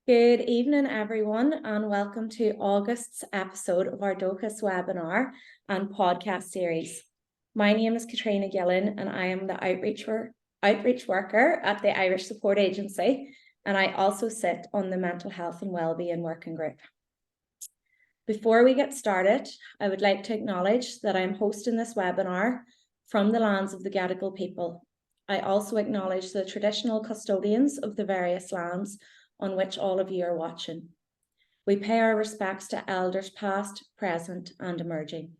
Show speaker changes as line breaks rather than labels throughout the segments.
Good evening, everyone, and welcome to August's episode of our DOCUS webinar and podcast series. My name is Katrina Gillen, and I am the outreach worker at the Irish Support Agency, and I also sit on the Mental Health and Wellbeing Working Group. Before we get started, I would like to acknowledge that I am hosting this webinar from the lands of the Gadigal people. I also acknowledge the traditional custodians of the various lands on which all of you are watching. We pay our respects to elders past, present, and emerging.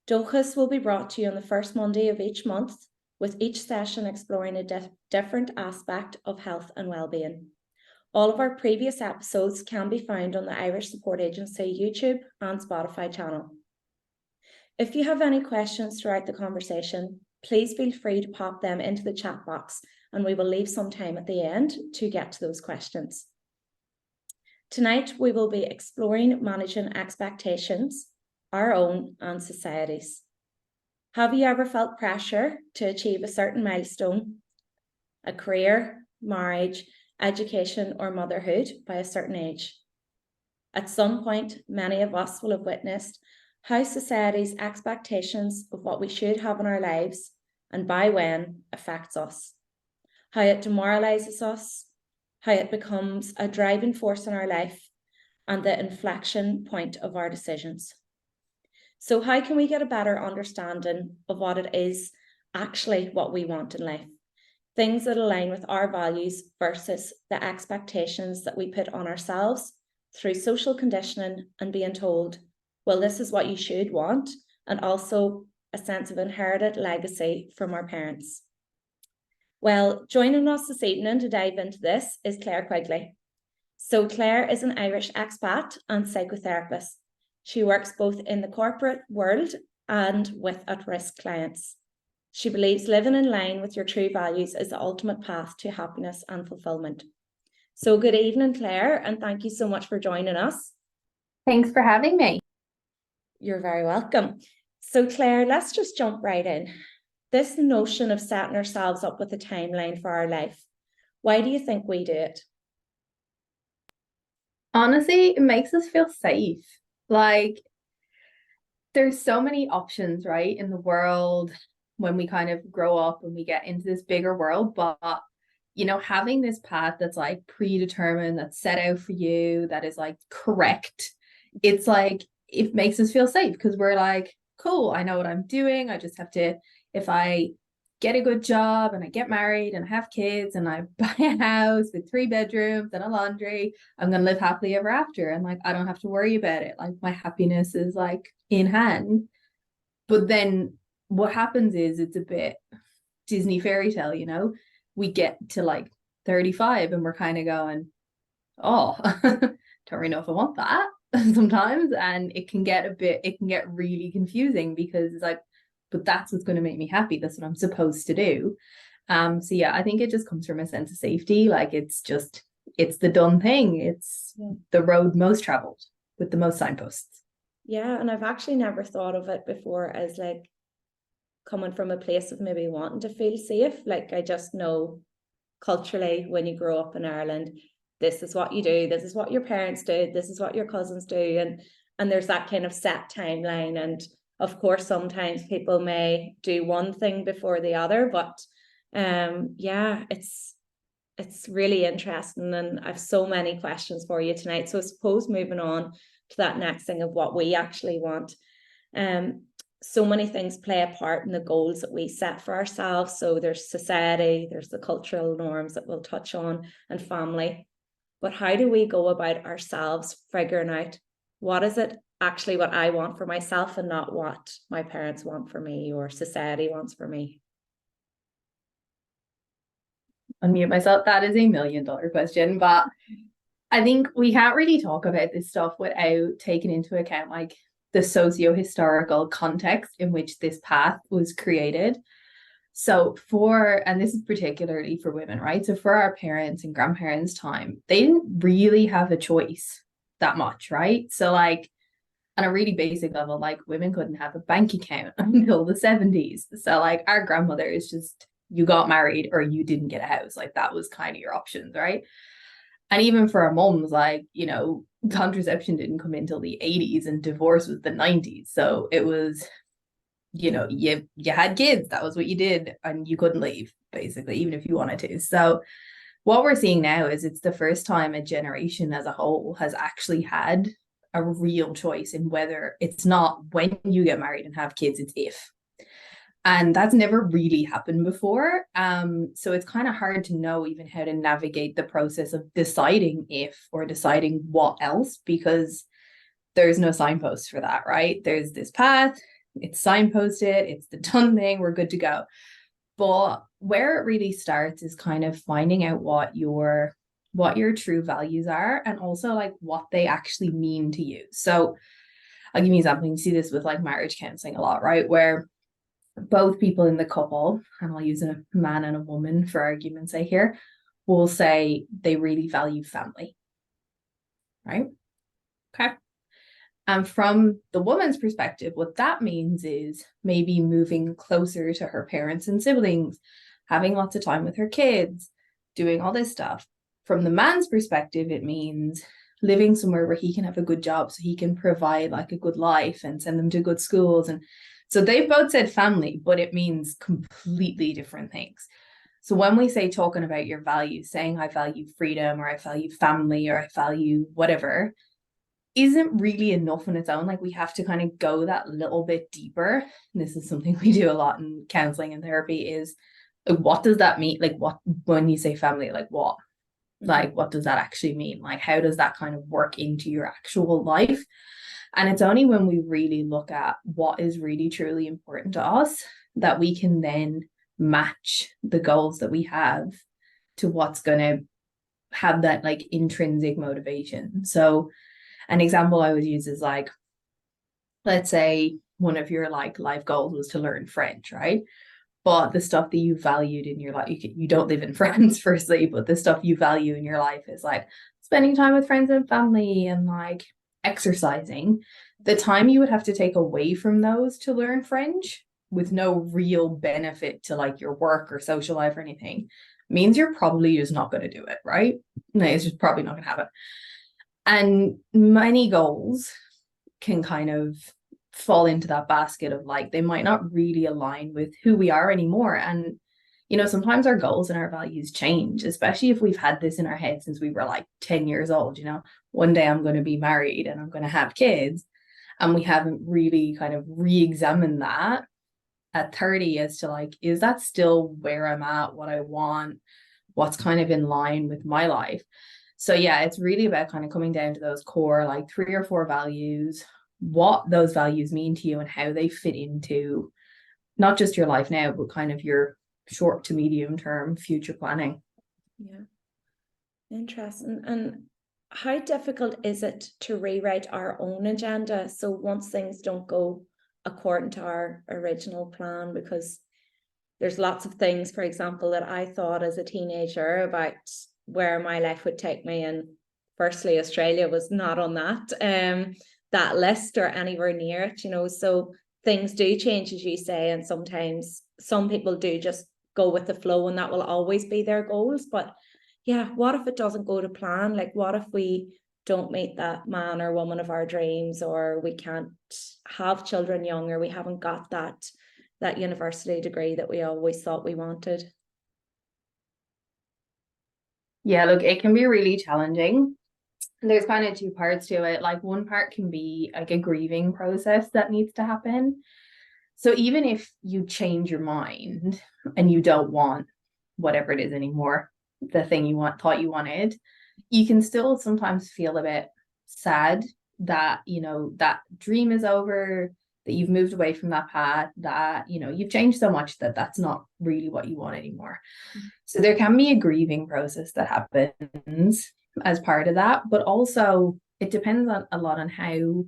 DOCUS will be brought to you on the first Monday of each month, with each session exploring a different aspect of health and wellbeing. All of our previous episodes can be found on the Irish Support Agency YouTube and Spotify channel. If you have any questions throughout the conversation, please feel free to pop them into the chat box, and we will leave some time at the end to get to those questions. Tonight, we will be exploring managing expectations, our own and society's. Have you ever felt pressure to achieve a certain milestone, a career, marriage, education, or motherhood by a certain age? At some point, many of us will have witnessed how society's expectations of what we should have in our lives and by when affects us, how it demoralises us, how it becomes a driving force in our life, and the inflection point of our decisions. So how can we get a better understanding of what it is actually what we want in life? Things that align with our values versus the expectations that we put on ourselves through social conditioning and being told, well, this is what you should want, and also a sense of inherited legacy from our parents. Well, joining us this evening to dive into this is Claire Quigley. So Claire is an Irish expat and psychotherapist. She works both in the corporate world and with at-risk clients. She believes living in line with your true values is the ultimate path to happiness and fulfillment. So good evening, Claire, and thank you so much for joining us.
Thanks for having me.
You're very welcome. So Claire, let's just jump right in. This notion of setting ourselves up with a timeline for our life, why do you think we do it?
Honestly, it makes us feel safe. Like, there's so many options, right, in the world when we kind of grow up and we get into this bigger world. But, having this path that's like predetermined, that's set out for you, that is like correct, it's like, it makes us feel safe because we're like, cool, I know what I'm doing. I just have to, if I get a good job and I get married and I have kids and I buy a house with 3 bedrooms and a laundry, I'm going to live happily ever after. And like, I don't have to worry about it. Like, my happiness is like in hand. But then what happens is it's a bit Disney fairy tale, we get to like 35 and we're kind of going, oh, don't really know if I want that sometimes. And it can get really confusing because it's like, but that's what's going to make me happy. That's what I'm supposed to do. So yeah, I think it just comes from a sense of safety. Like, it's the done thing. It's the road most traveled with the most signposts.
Yeah, and I've actually never thought of it before as like coming from a place of maybe wanting to feel safe. Like, I just know culturally when you grow up in Ireland, this is what you do, this is what your parents do, this is what your cousins do, and there's that kind of set timeline. And of course, sometimes people may do one thing before the other, but yeah, it's really interesting, and I have so many questions for you tonight. So I suppose moving on to that next thing of what we actually want. So many things play a part in the goals that we set for ourselves. So there's society, there's the cultural norms that we'll touch on, and family. But how do we go about ourselves figuring out what is it actually what I want for myself and not what my parents want for me or society wants for me?
Unmute myself. That is $1 million question, but I think we can't really talk about this stuff without taking into account like the socio-historical context in which this path was created. So and this is particularly for women, right? So for our parents and grandparents' time, they didn't really have a choice that much, right? So like, on a really basic level, like, women couldn't have a bank account until the 70s. So like, our grandmother is just, you got married or you didn't get a house. Like, that was kind of your options, right? And even for our moms, like, you know, contraception didn't come in until the 80s and divorce was the 90s. So it was, you know, you had kids, that was what you did, and you couldn't leave, basically, even if you wanted to. So what we're seeing now is it's the first time a generation as a whole has actually had a real choice in whether it's not when you get married and have kids, it's if. And that's never really happened before. So it's kind of hard to know even how to navigate the process of deciding if or deciding what else, because there's no signpost for that, right? There's this path, it's signposted, it's the done thing, we're good to go. But where it really starts is kind of finding out what your true values are, and also like what they actually mean to you. So I'll give you an example. You see this with like marriage counseling a lot, right? Where both people in the couple, and I'll use a man and a woman for argument's sake here, will say they really value family, right? Okay. And from the woman's perspective, what that means is maybe moving closer to her parents and siblings, having lots of time with her kids, doing all this stuff. From the man's perspective, it means living somewhere where he can have a good job so he can provide like a good life and send them to good schools. And so they've both said family, but it means completely different things. So when we say talking about your values, saying I value freedom or I value family or I value whatever, isn't really enough on its own. Like we have to kind of go that little bit deeper. And this is something we do a lot in counseling and therapy is like, what does that mean? Like what, when you say family, like what? Like what does that actually mean? Like how does that kind of work into your actual life? And it's only when we really look at what is really truly important to us that we can then match the goals that we have to what's going to have that like intrinsic motivation. So an example I would use is like, let's say one of your like life goals was to learn French, right? But the stuff that you valued in your life, you don't live in France, firstly, but the stuff you value in your life is like spending time with friends and family and like exercising. The time you would have to take away from those to learn French with no real benefit to like your work or social life or anything means you're probably just not going to do it, right? No, it's just probably not going to happen. And many goals can kind of fall into that basket of like, they might not really align with who we are anymore. And, you know, sometimes our goals and our values change, especially if we've had this in our head since we were like 10 years old. You know, one day I'm going to be married and I'm going to have kids. And we haven't really kind of re-examined that at 30 as to like, is that still where I'm at, what I want, what's kind of in line with my life? So yeah, it's really about kind of coming down to those core like 3 or 4 values, what those values mean to you and how they fit into not just your life now, but kind of your short to medium term future planning.
Yeah. Interesting. And how difficult is it to rewrite our own agenda? So once things don't go according to our original plan, because there's lots of things, for example, that I thought as a teenager about where my life would take me. And firstly, Australia was not on that list or anywhere near it, you know. So things do change, as you say, and sometimes some people do just go with the flow and that will always be their goals. But yeah, what if it doesn't go to plan? Like what if we don't meet that man or woman of our dreams, or we can't have children young, or we haven't got that university degree that we always thought we wanted?
Yeah, look, it can be really challenging. There's kind of 2 parts to it. Like one part can be like a grieving process that needs to happen. So even if you change your mind and you don't want whatever it is anymore, the thing you thought you wanted, you can still sometimes feel a bit sad that, you know, that dream is over, that you've moved away from that path, that, you know, you've changed so much that that's not really what you want anymore. So there can be a grieving process that happens as part of that, but also it depends on a lot on how,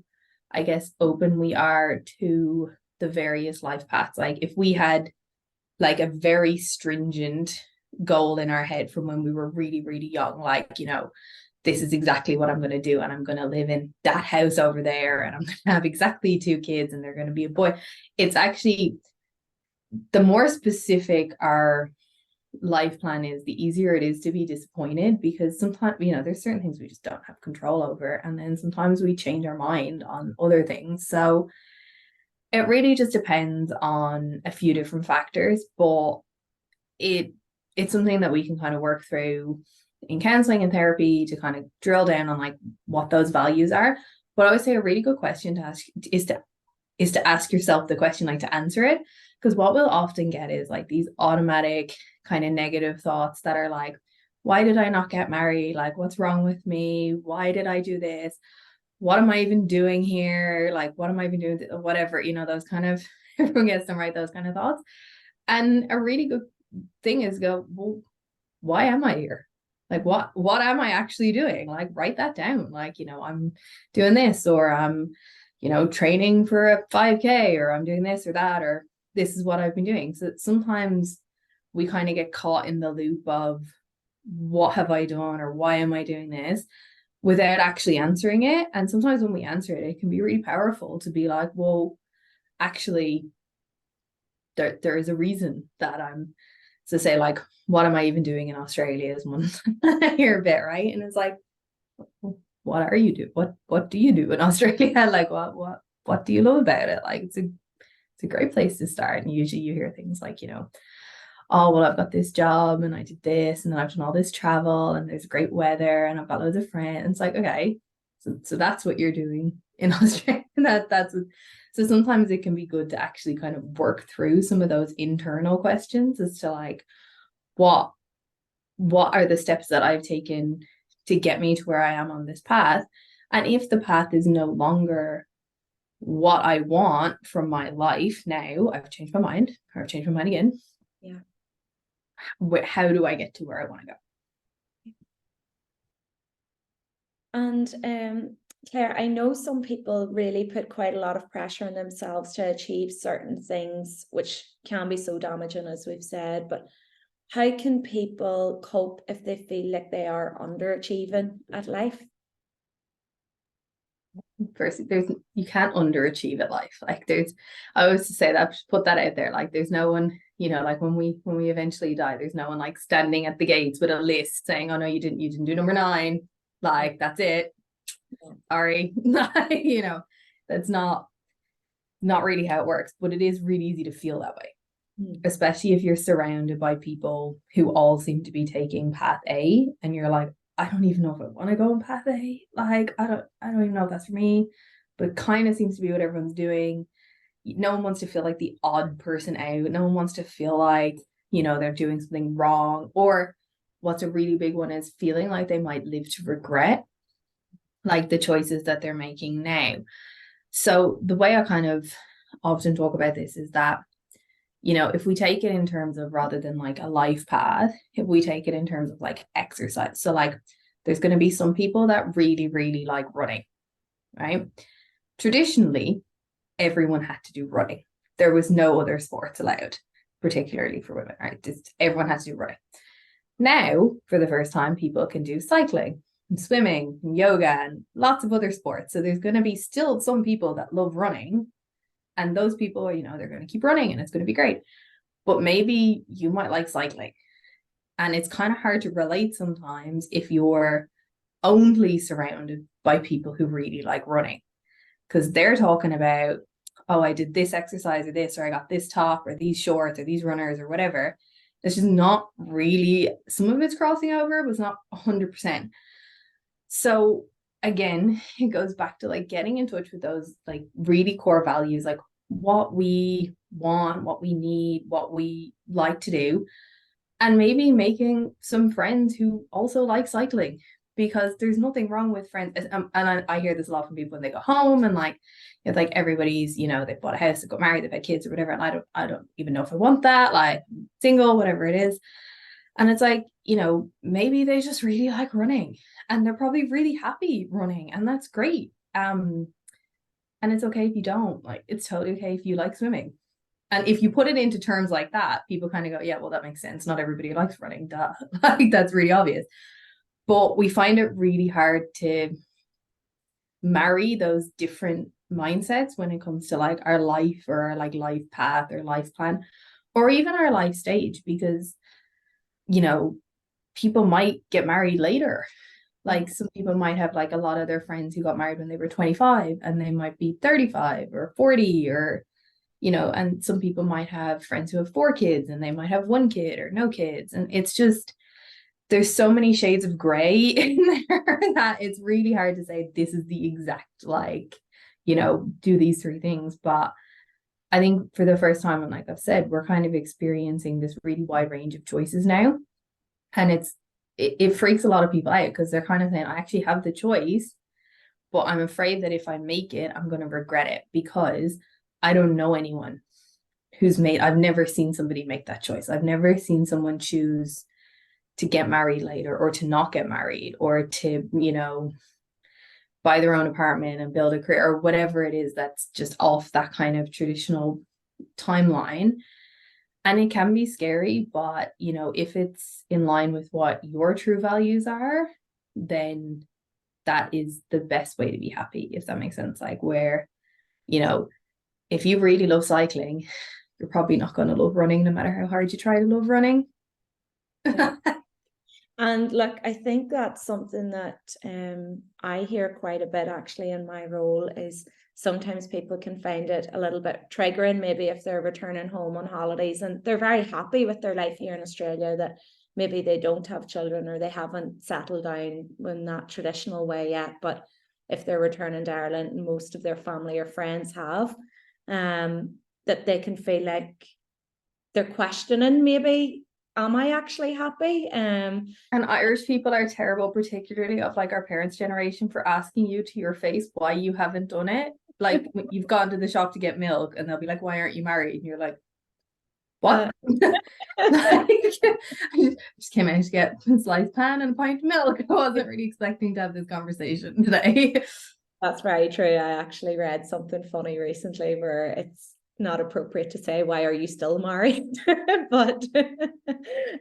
I guess, open we are to the various life paths. Like if we had like a very stringent goal in our head from when we were really, really young, like, you know, this is exactly what I'm going to do, and I'm going to live in that house over there, and I'm going to have exactly 2 kids, and they're going to be a boy. It's actually, the more specific our life plan is, the easier it is to be disappointed, because sometimes, there's certain things we just don't have control over, and then sometimes we change our mind on other things. So it really just depends on a few different factors, but it's something that we can kind of work through in counseling and therapy to kind of drill down on like what those values are. But I would say a really good question to ask is to ask yourself the question, like to answer it, because what we'll often get is like these automatic kind of negative thoughts that are like, why did I not get married? Like, what's wrong with me? Why did I do this? What am I even doing here? Like, what am I even doing? Whatever, those kind of, everyone gets them, right? Those kind of thoughts. And a really good thing is go, well, why am I here? Like, what am I actually doing? Like, write that down. Like, I'm doing this, or I'm, training for a 5K, or I'm doing this or that, or this is what I've been doing. So sometimes we kind of get caught in the loop of what have I done, or why am I doing this, without actually answering it. And sometimes when we answer it, it can be really powerful to be like, well, actually, there is a reason that I'm, to say like, what am I even doing in Australia is one I hear a bit, right? And it's like, what are you doing? What do you do in Australia? Like, what do you love about it? Like, it's a great place to start. And usually you hear things like, oh, well, I've got this job and I did this and then I've done all this travel and there's great weather and I've got loads of friends. And it's like, okay, so that's what you're doing in Australia. So sometimes it can be good to actually kind of work through some of those internal questions as to like, what are the steps that I've taken to get me to where I am on this path? And if the path is no longer what I want from my life now, I've changed my mind, or I've changed my mind again.
Yeah.
How do I get to where I want to go?
And Claire, I know some people really put quite a lot of pressure on themselves to achieve certain things, which can be so damaging, as we've said, but how can people cope if they feel like they are underachieving at life?
First, you can't underachieve at life. Like I always say that, put that out there. Like there's no one, like when we eventually die, there's no one like standing at the gates with a list saying, oh no, you didn't do number 9. Like that's it. Sorry. That's not really how it works, but it is really easy to feel that way. Especially if you're surrounded by people who all seem to be taking path A and you're like, I don't even know if I want to go on path A. Like, I don't even know if that's for me, but it kind of seems to be what everyone's doing. No one wants to feel like the odd person out. No one wants to feel like, they're doing something wrong. Or what's a really big one is feeling like they might live to regret, like the choices that they're making now. So the way I kind of often talk about this is that, if we take it in terms of, rather than like a life path, if we take it in terms of like exercise. So like there's going to be some people that really, really like running, right? Traditionally, everyone had to do running. There was no other sports allowed, particularly for women, right? Just everyone has to do running. Now, for the first time, people can do cycling and swimming and yoga and lots of other sports. So there's going to be still some people that love running. And those people, they're going to keep running and it's going to be great. But maybe you might like cycling. And it's kind of hard to relate sometimes if you're only surrounded by people who really like running. Because they're talking about, oh, I did this exercise or this, or I got this top or these shorts or these runners or whatever. It's just not really, some of it's crossing over, but it's not 100%. So again, it goes back to like getting in touch with those like really core values, like what we want, what we need, what we like to do, and maybe making some friends who also like cycling, because there's nothing wrong with friends. And I hear this a lot from people when they go home and like, it's like everybody's, they've bought a house, they've got married, they've had kids or whatever. And I don't even know if I want that, like single, whatever it is. And it's like, maybe they just really like running and they're probably really happy running, and that's great. And it's okay if you don't. Like, it's totally okay if you like swimming. And if you put it into terms like that, people kind of go, yeah, well, that makes sense. Not everybody likes running. Duh. Like, that's really obvious. But we find it really hard to marry those different mindsets when it comes to like our life or our like life path or life plan, or even our life stage, because you know, people might get married later. Like some people might have like a lot of their friends who got married when they were 25 and they might be 35 or 40 or, and some people might have friends who have 4 kids and they might have 1 kid or no kids. And it's just, there's so many shades of gray in there that it's really hard to say this is the exact, like, do these 3 things. But I think for the first time, and like I've said, we're kind of experiencing this really wide range of choices now. And it freaks a lot of people out because they're kind of saying, I actually have the choice, but I'm afraid that if I make it, I'm going to regret it because I don't know anyone I've never seen somebody make that choice. I've never seen someone choose to get married later or to not get married or to, buy their own apartment and build a career or whatever it is that's just off that kind of traditional timeline. And it can be scary, but if it's in line with what your true values are, then that is the best way to be happy, if that makes sense. Like where, if you really love cycling, you're probably not going to love running no matter how hard you try to love running.
And look, I think that's something that I hear quite a bit actually in my role is sometimes people can find it a little bit triggering, maybe if they're returning home on holidays and they're very happy with their life here in Australia, that maybe they don't have children or they haven't settled down in that traditional way yet. But if they're returning to Ireland and most of their family or friends have, that they can feel like they're questioning maybe, am I actually happy?
And Irish people are terrible, particularly of like our parents' generation, for asking you to your face why you haven't done it. Like you've gone to the shop to get milk and they'll be like, why aren't you married? And you're like, what? Like, I just came out to get a sliced pan and a pint of milk. I wasn't really expecting to have this conversation today.
That's very true. I actually read something funny recently where it's not appropriate to say, why are you still married? But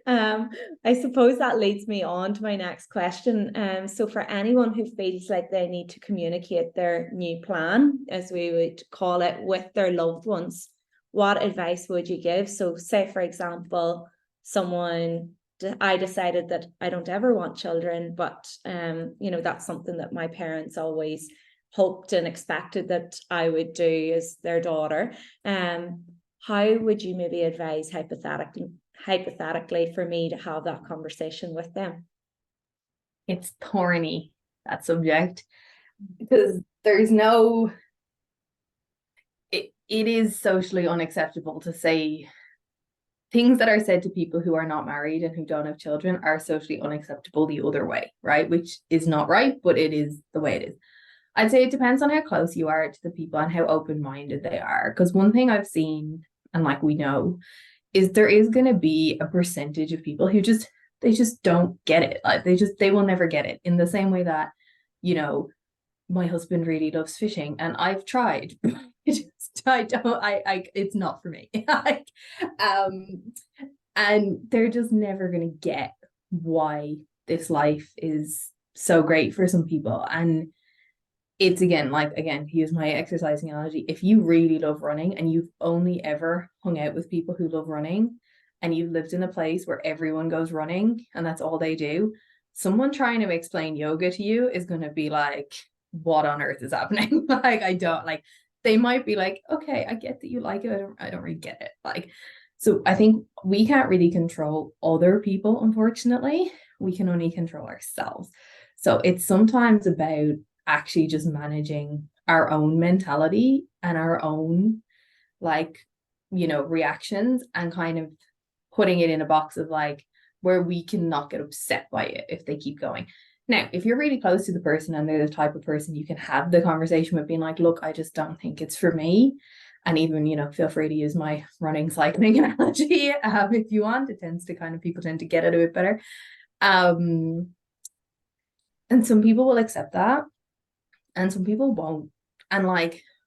I suppose that leads me on to my next question. So for anyone who feels like they need to communicate their new plan, as we would call it, with their loved ones, what advice would you give? So say, for example, I decided that I don't ever want children, but that's something that my parents always hoped and expected that I would do as their daughter. How would you maybe advise hypothetically for me to have that conversation with them?
It's thorny, that subject, because there's no, it is socially unacceptable to say things that are said to people who are not married and who don't have children are socially unacceptable the other way, right? Which is not right, but it is the way it is. I'd say it depends on how close you are to the people and how open-minded they are. Because one thing I've seen, and like we know, is there is going to be a percentage of people who they just don't get it. Like they will never get it. In the same way that, my husband really loves fishing and I've tried. It's not for me. And they're just never going to get why this life is so great for some people. And it's again, here's my exercising analogy. If you really love running and you've only ever hung out with people who love running and you've lived in a place where everyone goes running and that's all they do, someone trying to explain yoga to you is going to be like, what on earth is happening? Like, I don't like, they might be like, okay, I get that you like it. I don't really get it. Like, so I think we can't really control other people, unfortunately. We can only control ourselves. So it's sometimes about actually just managing our own mentality and our own reactions and kind of putting it in a box of like where we can not get upset by it if they keep going. Now, if you're really close to the person and they're the type of person you can have the conversation with, being like, look, I just don't think it's for me. And even, feel free to use my running cycling analogy if you want. It tends to people tend to get it a bit better. And some people will accept that and some people won't. And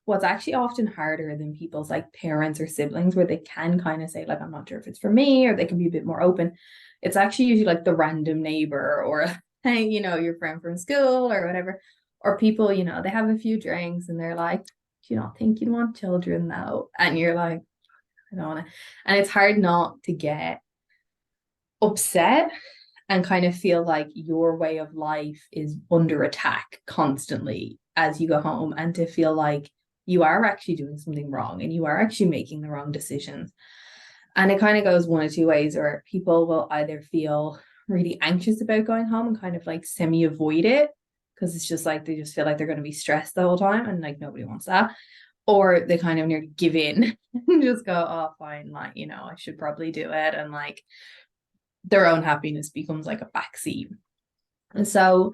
what's actually often harder than people's parents or siblings, where they can kind of say I'm not sure if it's for me, or they can be a bit more open. It's actually usually the random neighbor or your friend from school or whatever, or people, they have a few drinks and they're like, do you not think you'd want children though? And you're like, I don't want to. And it's hard not to get upset and kind of feel like your way of life is under attack constantly as you go home, and to feel like you are actually doing something wrong and you are actually making the wrong decisions. And it kind of goes one of two ways, or people will either feel really anxious about going home and kind of like semi avoid it because it's just like they just feel like they're going to be stressed the whole time, and like nobody wants that. Or they kind of nearly give in and just go, oh, fine, like, I should probably do it. And like their own happiness becomes like a backseat. And so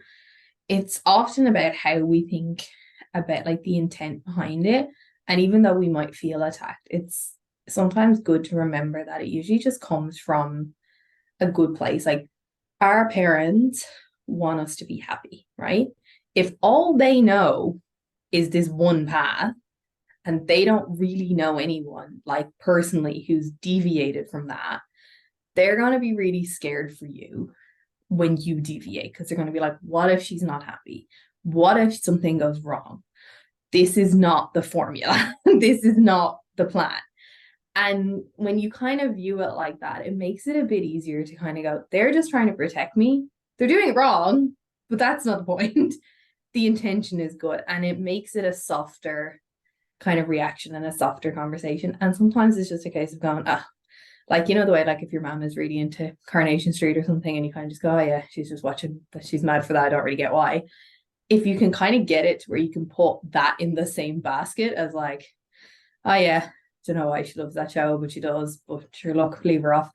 it's often about how we think about like the intent behind it. And even though we might feel attacked, it's sometimes good to remember that it usually just comes from a good place. Like our parents want us to be happy, right? If all they know is this one path and they don't really know anyone like personally who's deviated from that, they're going to be really scared for you when you deviate, because they're going to be like, what if she's not happy? What if something goes wrong? This is not the formula. This is not the plan. And when you kind of view it like that, it makes it a bit easier to kind of go, they're just trying to protect me. They're doing it wrong, but that's not the point. The intention is good, and it makes it a softer kind of reaction and a softer conversation. And sometimes it's just a case of going, like, the way, like if your mom is really into Coronation Street or something and you kind of just go, oh yeah, she's just watching, but she's mad for that. I don't really get why. If you can kind of get it to where you can put that in the same basket as like, oh yeah, don't know why she loves that show, but she does, but sure, look, leave her off,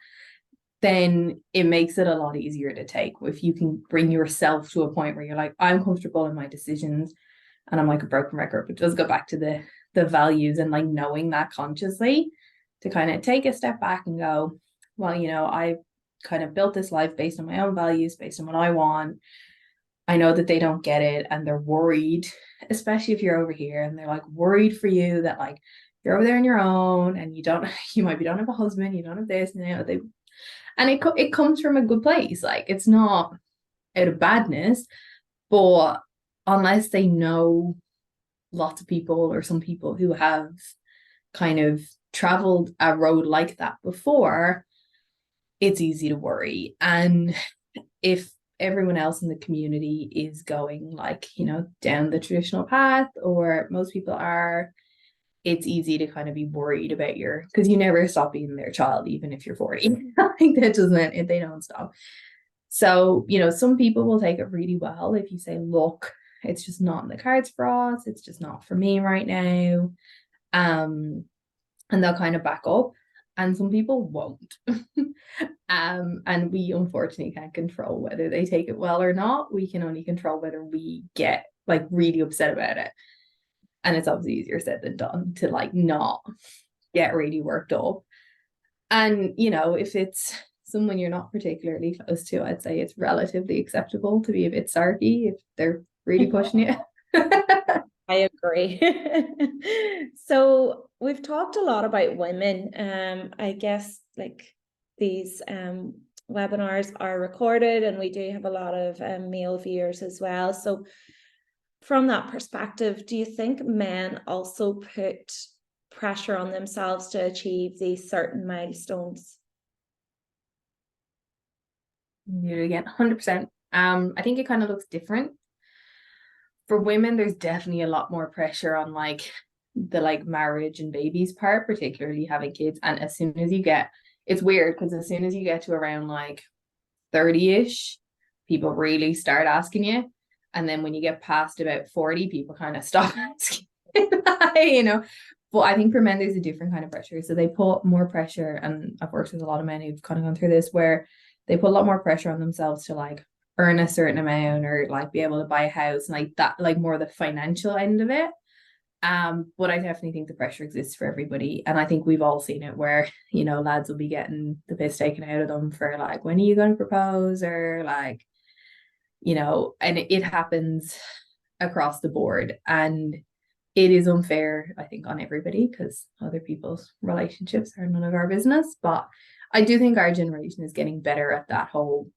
then it makes it a lot easier to take. If you can bring yourself to a point where you're like, I'm comfortable in my decisions, and I'm like a broken record, but it does go back to the values and like knowing that consciously, to kind of take a step back and go, well, I kind of built this life based on my own values, based on what I want. I know that they don't get it and they're worried, especially if you're over here and they're like worried for you that like you're over there on your own and you might be don't have a husband, you don't have this, and it comes from a good place. Like it's not out of badness, but unless they know lots of people or some people who have kind of traveled a road like that before, it's easy to worry. And if everyone else in the community is going like, down the traditional path, or most people are, it's easy to kind of be worried about because you never stop being their child, even if you're 40. Like that doesn't, they don't stop. So, some people will take it really well if you say, look, it's just not in the cards for us. It's just not for me right now. And they'll kind of back up, and some people won't. And we unfortunately can't control whether they take it well or not. We can only control whether we get like really upset about it. And it's obviously easier said than done to like not get really worked up. And if it's someone you're not particularly close to, I'd say it's relatively acceptable to be a bit sarky if they're really pushing you.
I agree. So we've talked a lot about women. I guess like these webinars are recorded, and we do have a lot of male viewers as well. So from that perspective, do you think men also put pressure on themselves to achieve these certain milestones?
You again, 100%. I think it kind of looks different. For women, there's definitely a lot more pressure on like the like marriage and babies part, particularly having kids. And as soon as you get, it's weird because as soon as you get to around like 30-ish, people really start asking you. And then when you get past about 40, people kind of stop asking. But I think for men, there's a different kind of pressure. So they put more pressure, and I've worked with a lot of men who've kind of gone through this, where they put a lot more pressure on themselves to like earn a certain amount or like be able to buy a house and like that, like more the financial end of it. But I definitely think the pressure exists for everybody. And I think we've all seen it where, lads will be getting the piss taken out of them for like, when are you going to propose? Or like, and it happens across the board. And it is unfair, I think, on everybody because other people's relationships are none of our business. But I do think our generation is getting better at that whole,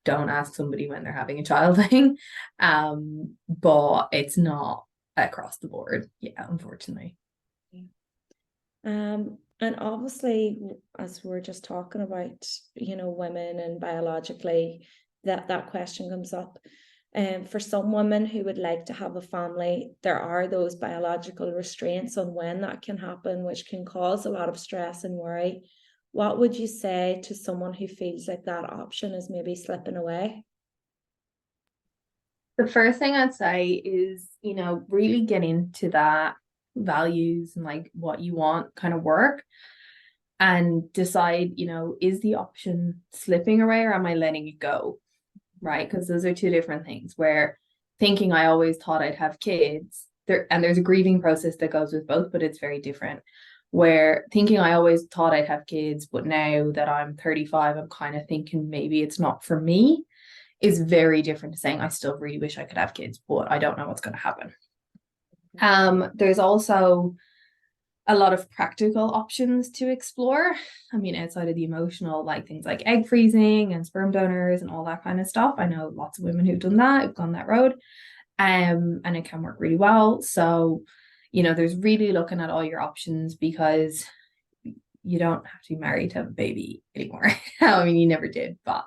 don't ask somebody when they're having a child thing. But it's not across the board. Yeah, unfortunately.
And obviously, as we're just talking about, women and biologically, that question comes up. And for some women who would like to have a family, there are those biological restraints on when that can happen, which can cause a lot of stress and worry. What would you say to someone who feels like that option is maybe slipping away?
The first thing I'd say is, really get into that values and like what you want kind of work and decide, is the option slipping away or am I letting it go? Right? Because those are two different things where thinking I always thought I'd have kids there, and there's a grieving process that goes with both, but it's very different. Where thinking I always thought I'd have kids, but now that I'm 35, I'm kind of thinking maybe it's not for me is very different to saying I still really wish I could have kids, but I don't know what's going to happen. There's also a lot of practical options to explore. I mean, outside of the emotional, like things like egg freezing and sperm donors and all that kind of stuff. I know lots of women who've done that, who've gone that road. And it can work really well. So, there's really looking at all your options because you don't have to be married to have a baby anymore. I mean, you never did, but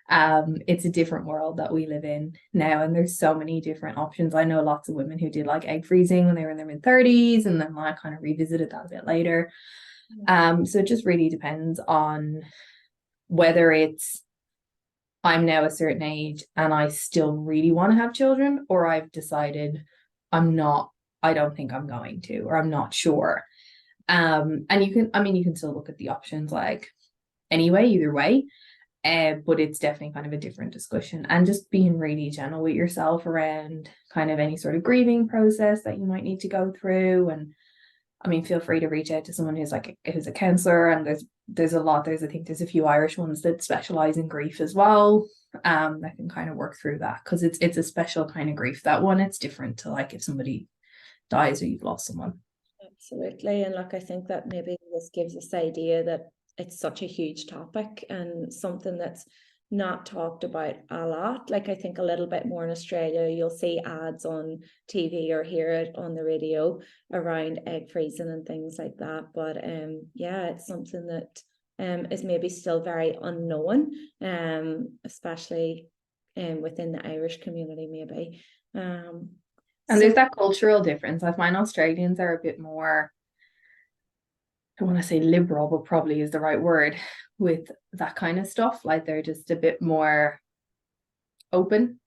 it's a different world that we live in now, and there's so many different options. I know lots of women who did like egg freezing when they were in their mid-30s and then I kind of revisited that a bit later. So it just really depends on whether it's I'm now a certain age and I still really want to have children, or I've decided I don't think I'm going to, or I'm not sure. And you can still look at the options like anyway, either way. But it's definitely kind of a different discussion, and just being really gentle with yourself around kind of any sort of grieving process that you might need to go through. And I mean, feel free to reach out to someone who's a counselor, and there's I think there's a few Irish ones that specialize in grief as well, that can kind of work through that, because it's a special kind of grief. That one, it's different to like if somebody dies or you've lost someone.
Absolutely. And look, I think that maybe this gives us the idea that it's such a huge topic and something that's not talked about a lot. Like I think a little bit more in Australia, you'll see ads on TV or hear it on the radio around egg freezing and things like that. But yeah, it's something that is maybe still very unknown, especially within the Irish community, maybe.
And there's that cultural difference. I find Australians are a bit more, I want to say liberal, but probably is the right word with that kind of stuff. Like they're just a bit more open.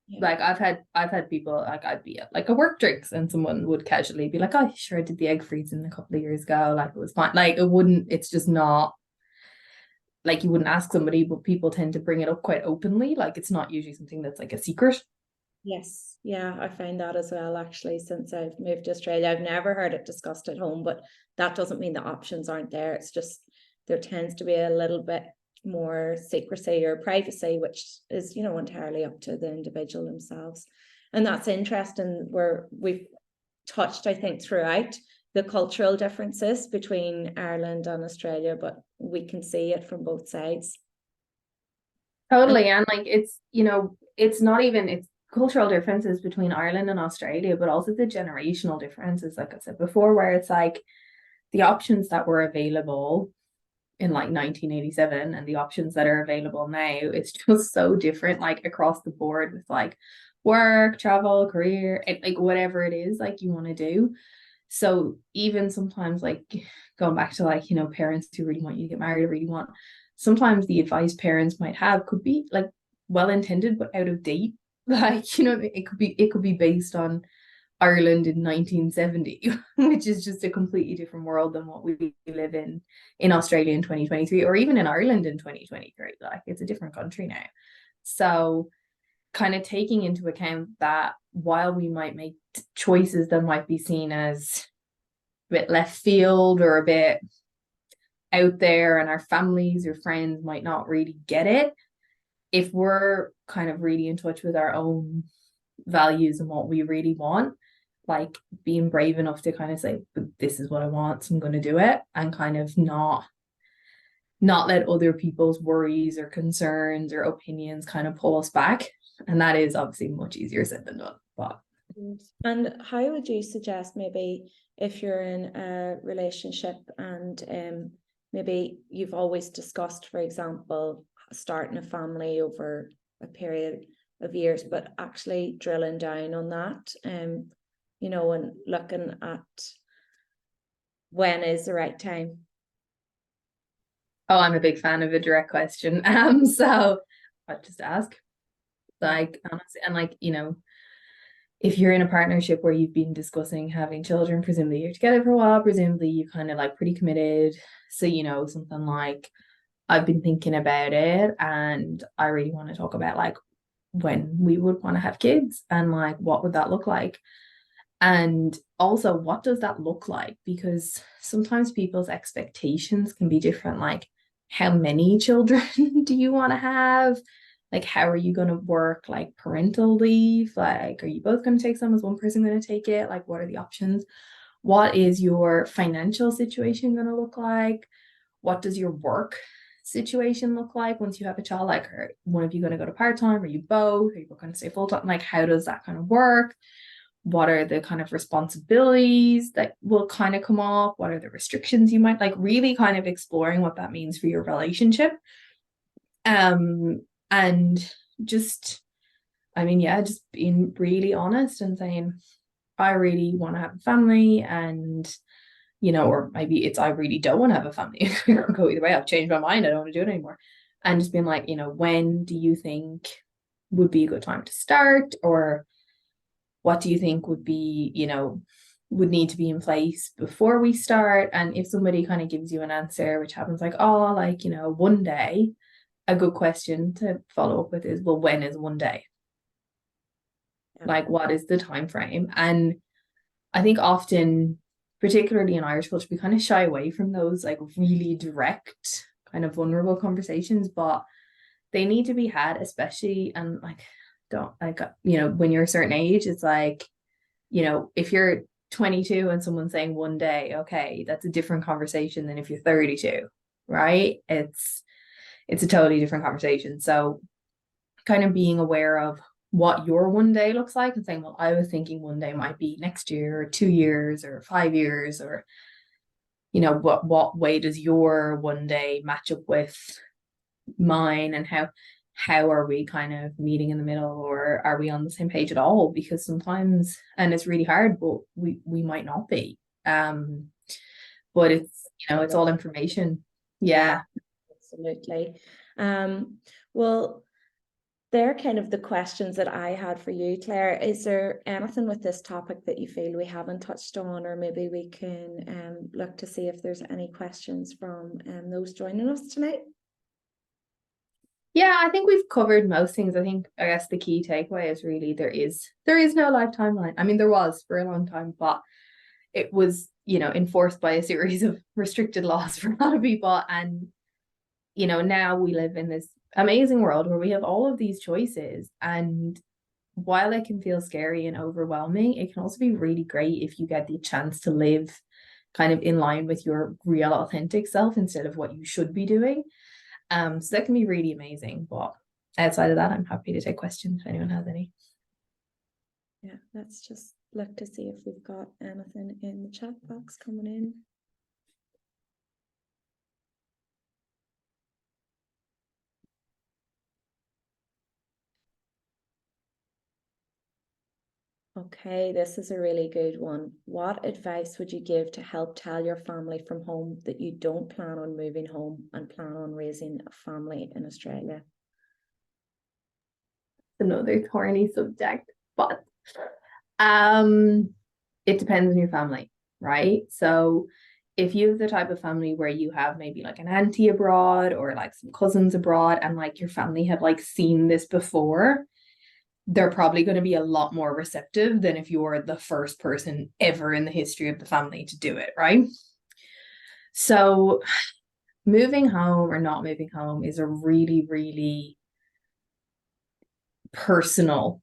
Yeah. Like I've had people, like I'd be at like a work drinks and someone would casually be like, oh sure, I did the egg freezing a couple of years ago, like it was fine. Like it's just not like you wouldn't ask somebody, but people tend to bring it up quite openly. Like it's not usually something that's like a secret.
Yes, yeah, I find that as well, actually, since I've moved to Australia. I've never heard it discussed at home, but that doesn't mean the options aren't there. It's just there tends to be a little bit more secrecy or privacy, which is, entirely up to the individual themselves. And that's interesting where we've touched, I think, throughout the cultural differences between Ireland and Australia, but we can see it from both sides.
Totally. And like it's not even it's cultural differences between Ireland and Australia, but also the generational differences, like I said before, where it's like the options that were available in like 1987 and the options that are available now, it's just so different, like across the board with like work, travel, career, like whatever it is like you want to do. So even sometimes like going back to like, parents who really want you to get married or really want, sometimes the advice parents might have could be like well intended but out of date. Like, it could be based on Ireland in 1970, which is just a completely different world than what we live in Australia in 2023, or even in Ireland in 2023. Like it's a different country now. So kind of taking into account that while we might make choices that might be seen as a bit left field or a bit out there, and our families or friends might not really get it, if we're kind of really in touch with our own values and what we really want, like being brave enough to kind of say, this is what I want, so I'm going to do it, and kind of not let other people's worries or concerns or opinions kind of pull us back. And that is obviously much easier said than done, but
And how would you suggest, maybe if you're in a relationship and maybe you've always discussed, for example, starting a family over a period of years, but actually drilling down on that, you know, and looking at when is the right time?
Oh, I'm a big fan of a direct question. So I'll just ask. Like, honestly, and like, you know, if you're in a partnership where you've been discussing having children, presumably you're together for a while, presumably you're kind of like pretty committed. So, you know, something like, I've been thinking about it and I really want to talk about like when we would want to have kids and like what would that look like? And also, what does that look like? Because sometimes people's expectations can be different. Like, how many children do you want to have? Like, how are you going to work like parental leave? Like, are you both going to take some? Is one person going to take it? Like, what are the options? What is your financial situation going to look like? What does your work situation look like once you have a child? Like, are one of you going to go to part-time? Are you both? Are you both going to stay full-time? Like, how does that kind of work? What are the kind of responsibilities that will kind of come up? What are the restrictions you might like, really kind of exploring what that means for your relationship. And just, I mean, yeah, just being really honest and saying, I really want to have a family, and you know, or maybe it's I really don't want to have a family. It can go either way. I've changed my mind. I don't want to do it anymore. And just being like, you know, when do you think would be a good time to start? Or what do you think would be, you know, would need to be in place before we start? And if somebody kind of gives you an answer, which happens like, oh, like, you know, one day, a good question to follow up with is, well, when is one day? Like, what is the time frame? And I think often, particularly in Irish culture, we kind of shy away from those like really direct, kind of vulnerable conversations, but they need to be had, especially, and like, don't like, you know, when you're a certain age, it's like, you know, if you're 22 and someone's saying one day, okay, that's a different conversation than if you're 32, right? It's a totally different conversation. So kind of being aware of what your one day looks like and saying, well, I was thinking one day might be next year or 2 years or 5 years, or, you know, what way does your one day match up with mine, and how are we kind of meeting in the middle, or are we on the same page at all? Because sometimes, and it's really hard, but we might not be. But it's, you know, it's all information. Yeah.
Absolutely. Well, they're kind of the questions that I had for you, Claire. Is there anything with this topic that you feel we haven't touched on, or maybe we can look to see if there's any questions from those joining us tonight?
Yeah, I think we've covered most things. I guess the key takeaway is really there is no life timeline. I mean, there was for a long time, but it was, you know, enforced by a series of restricted laws for a lot of people. And, you know, now we live in this amazing world where we have all of these choices. And while it can feel scary and overwhelming, it can also be really great if you get the chance to live kind of in line with your real authentic self instead of what you should be doing. So that can be really amazing. But outside of that, I'm happy to take questions if anyone has any.
Yeah, let's just look to see if we've got anything in the chat box coming in. Okay, this is a really good one. What advice would you give to help tell your family from home that you don't plan on moving home and plan on raising a family in Australia?
Another thorny subject, but it depends on your family, right? So if you have the type of family where you have maybe like an auntie abroad or like some cousins abroad, and like your family have like seen this before, they're probably going to be a lot more receptive than if you're the first person ever in the history of the family to do it, right? So moving home or not moving home is a really, really personal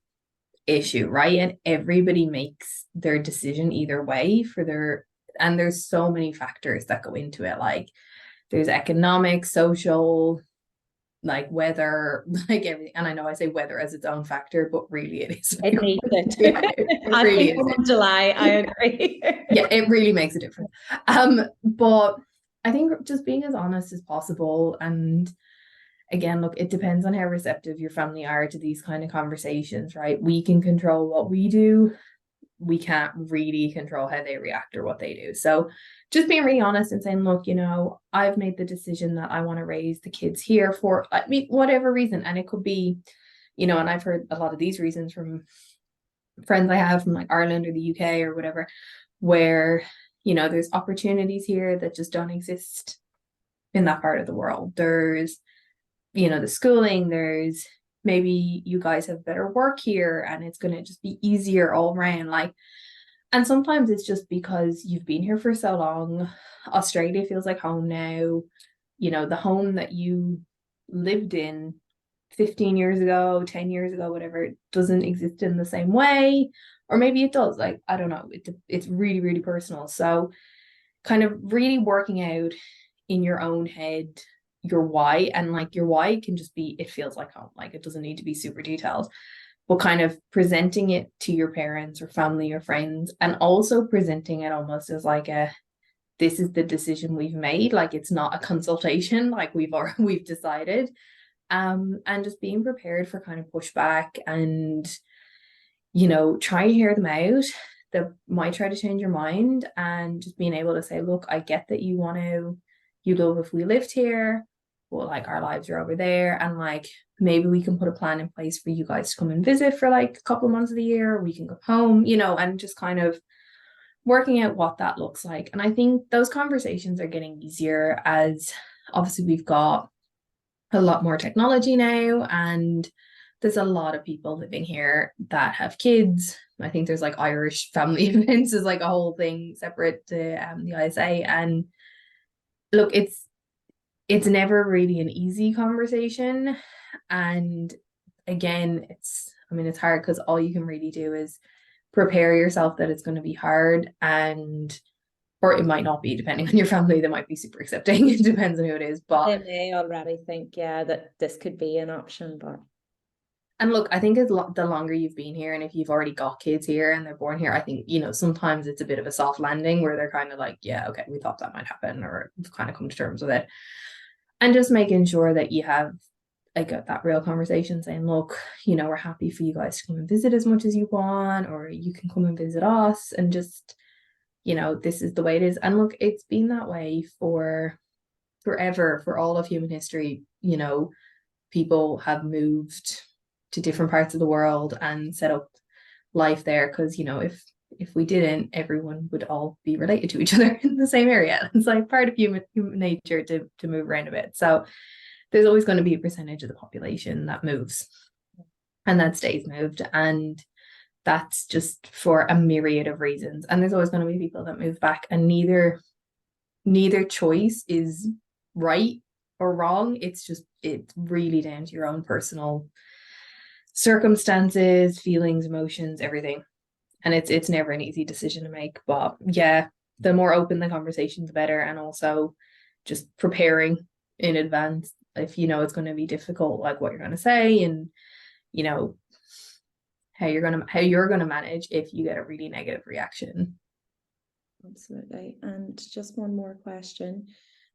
issue, right? And everybody makes their decision either way for their, and there's so many factors that go into it. Like there's economic, social, like weather, like everything. And I know I say weather as its own factor, but really it is.
It needs it.
Yeah, it
I
really
think
is.
in July, I agree.
Yeah, it really makes a difference. But I think just being as honest as possible, and again, look, it depends on how receptive your family are to these kind of conversations, right? We can control what we do. We can't really control how they react or what they do. So just being really honest and saying, look, I've made the decision that I want to raise the kids here for, I mean, whatever reason. And it could be, and I've heard a lot of these reasons from friends I have from like Ireland or the UK or whatever, where, there's opportunities here that just don't exist in that part of the world. There's, the schooling, there's maybe you guys have better work here and it's going to just be easier all around. Like, and sometimes it's just because you've been here for so long. Australia feels like home now. The home that you lived in 15 years ago, 10 years ago, whatever, it doesn't exist in the same way. Or maybe it does. Like, I don't know. It's really, really personal. So kind of really working out in your own head your why, and like your why can just be, it feels like home. Like, it doesn't need to be super detailed, but kind of presenting it to your parents or family or friends, and also presenting it almost as like this is the decision we've made. Like, it's not a consultation, like we've decided. And just being prepared for kind of pushback, and try to hear them out that might try to change your mind, and just being able to say, look, I get that you love if we lived here, but like our lives are over there, and like maybe we can put a plan in place for you guys to come and visit for like a couple of months of the year, or we can go home, and just kind of working out what that looks like. And I think those conversations are getting easier as obviously we've got a lot more technology now, and there's a lot of people living here that have kids. I think there's like Irish family events is like a whole thing separate to the ISA. And look, it's never really an easy conversation. And again, it's hard because all you can really do is prepare yourself that it's going to be hard, or it might not be, depending on your family. They might be super accepting. It depends on who it is. But
they may already think, yeah, that this could be an option.
And look, I think the longer you've been here, and if you've already got kids here and they're born here, I think, sometimes it's a bit of a soft landing where they're kind of like, yeah, okay, we thought that might happen, or we've kind of come to terms with it. And just making sure that you have like that real conversation saying, look, we're happy for you guys to come and visit as much as you want, or you can come and visit us, and just, this is the way it is. And look, it's been that way for forever, for all of human history. People have moved to different parts of the world and set up life there, because if we didn't, everyone would all be related to each other in the same area. It's like part of human nature to move around a bit. So there's always going to be a percentage of the population that moves and that stays moved, and that's just for a myriad of reasons. And there's always going to be people that move back, and neither choice is right or wrong. It's really down to your own personal circumstances, feelings, emotions, everything. And it's never an easy decision to make. But yeah, the more open the conversation, the better. And also just preparing in advance if it's going to be difficult, like what you're going to say, and how you're going to manage if you get a really negative reaction.
Absolutely. And just one more question.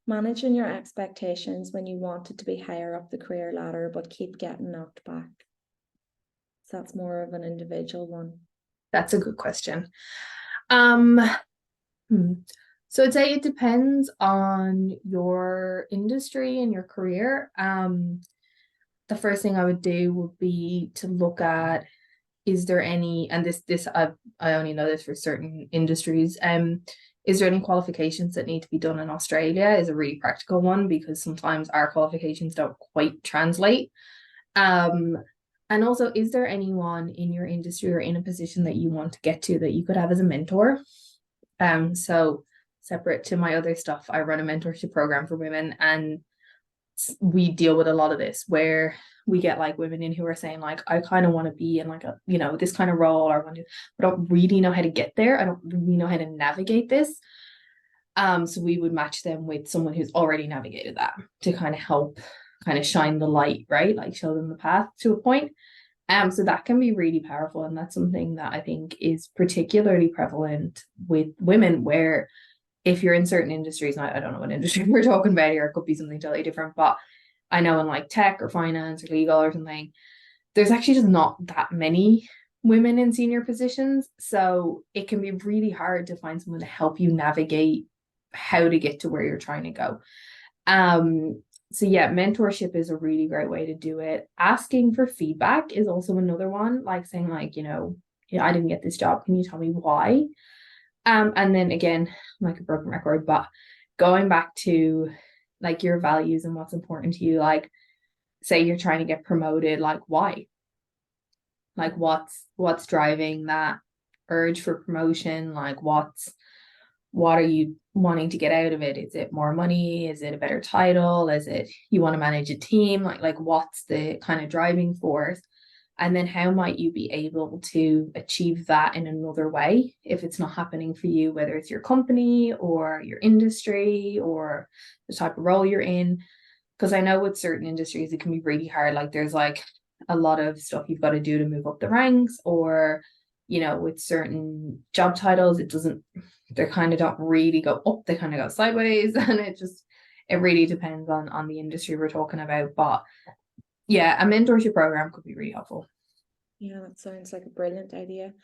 Managing your expectations when you wanted to be higher up the career ladder but keep getting knocked back. So that's more of an individual one.
That's a good question. So I'd say it depends on your industry and your career. The first thing I would do would be to look at, is there any, and this I only know this for certain industries, is there any qualifications that need to be done in Australia is a really practical one, because sometimes our qualifications don't quite translate. And also, is there anyone in your industry or in a position that you want to get to that you could have as a mentor? So separate to my other stuff, I run a mentorship program for women, and we deal with a lot of this where we get like women in who are saying like, I kind of want to be in like a, this kind of role, or I don't really know how to get there. I don't really know how to navigate this. So we would match them with someone who's already navigated that to kind of help kind of shine the light, right? Like show them the path to a point. So that can be really powerful. And that's something that I think is particularly prevalent with women, where if you're in certain industries, and I don't know what industry we're talking about here, it could be something totally different, but I know in like tech or finance or legal or something, there's actually just not that many women in senior positions. So it can be really hard to find someone to help you navigate how to get to where you're trying to go. So yeah, mentorship is a really great way to do it. Asking for feedback is also another one, like saying like, yeah, I didn't get this job. Can you tell me why? And then again, like a broken record, but going back to like your values and what's important to you, like say you're trying to get promoted, like why? Like what's driving that urge for promotion? Like what are you wanting to get out of it? Is it more money? Is it a better title? Is it you want to manage a team? Like what's the kind of driving force? And then how might you be able to achieve that in another way if it's not happening for you, whether it's your company or your industry or the type of role you're in? Because I know with certain industries, it can be really hard. Like there's like a lot of stuff you've got to do to move up the ranks, or, with certain job titles, they kind of don't really go up, they kind of go sideways. And it really depends on the industry we're talking about. But yeah, a mentorship program could be really helpful.
Yeah, that sounds like a brilliant idea.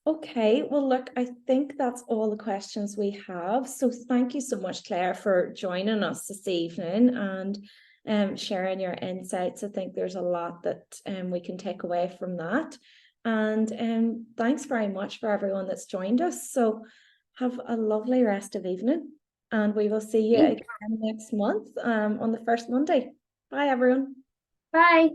Okay, well, look, I think that's all the questions we have. So thank you so much, Claire, for joining us this evening and sharing your insights. I think there's a lot that we can take away from that. And thanks very much for everyone that's joined us. So have a lovely rest of evening, and we will see you again next month on the first Monday. Bye, everyone.
Bye.